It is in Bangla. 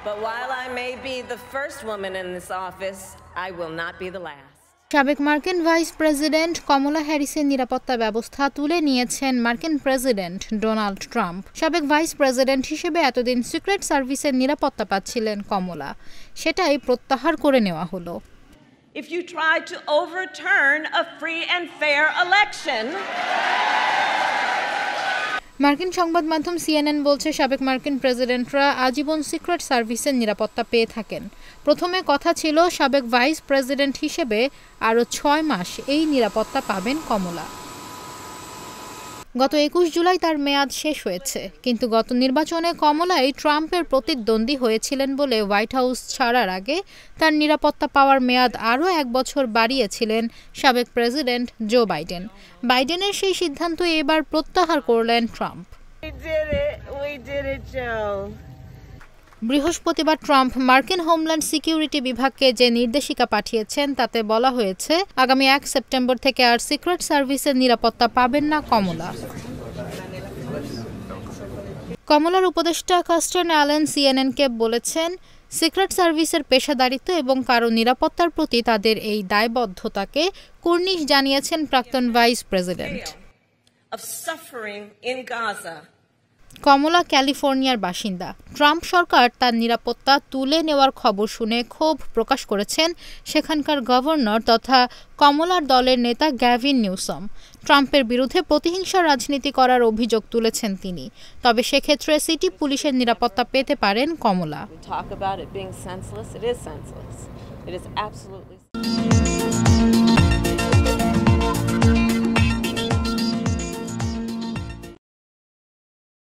But while I may be the first woman in this office, I will not be the last. সাবেক মার্কিন ভাইস প্রেসিডেন্ট কমলা হ্যারিসের নিরাপত্তা ব্যবস্থা তুলে নিয়েছেন মার্কিন প্রেসিডেন্ট ডোনাল্ড ট্রাম্প। সাবেক ভাইস প্রেসিডেন্ট হিসেবে এতদিন সিক্রেট সার্ভিসের নিরাপত্তা পাচ্ছিলেন কমলা, সেটাই প্রত্যাহার করে নেওয়া হলো। If you try to overturn a free and fair election, মার্কিন সংবাদ মাধ্যম সিএনএন বলছে সাবেক মার্কিন প্রেসিডেন্টরা আজীবন সিক্রেট সার্ভিসের নিরাপত্তা পেয়ে থাকেন। প্রথমে কথা ছিল সাবেক ভাইস প্রেসিডেন্ট হিসেবে আরও 6 মাস এই নিরাপত্তা পাবেন কমলা। গত 21 জুলাই তার মেয়াদ শেষ হয়েছে, কিন্তু গত নির্বাচনে কমলাই ট্রাম্পের প্রতিদ্বন্দ্বী হয়েছিলেন বলে হোয়াইট হাউস ছাড়ার আগে তার নিরাপত্তা পাওয়ার মেয়াদ আরও 1 বছর বাড়িয়েছিলেন সাবেক প্রেসিডেন্ট জো বাইডেন। বাইডেনের সেই সিদ্ধান্ত এবার প্রত্যাহার করলেন ট্রাম্প। বৃহস্পতিবার ট্রাম্প মার্কিন হোমল্যান্ড সিকিউরিটি বিভাগকে যে নির্দেশিকা পাঠিয়েছেন তাতে বলা হয়েছে আগামী 1 সেপ্টেম্বর থেকে আর সিক্রেট সার্ভিসের নিরাপত্তা পাবেন না কমলা। কমলার উপদেষ্টা কাস্টার্ন অ্যালেন সিএনএনকে বলেছেন, সিক্রেট সার্ভিসের পেশাদারিত্ব এবং কারো নিরাপত্তার প্রতি তাদের এই দায়বদ্ধতাকে কুর্নিশ জানিয়েছেন প্রাক্তন ভাইস প্রেসিডেন্ট। কমলা ক্যালিফোর্নিয়ার বাসিন্দা। ট্রাম্প সরকার তার নিরাপত্তা তুলে নেওয়ার খবর শুনে ক্ষোভ প্রকাশ করেছেন সেখানকার গভর্নর তথা কমলার দলের নেতা গ্যাভিন নিউসম। ট্রাম্পের বিরুদ্ধে প্রতিহিংসা রাজনীতি করার অভিযোগ তুলেছেন তিনি। তবে সেক্ষেত্রে সিটি পুলিশের নিরাপত্তা পেতে পারেন কমলা।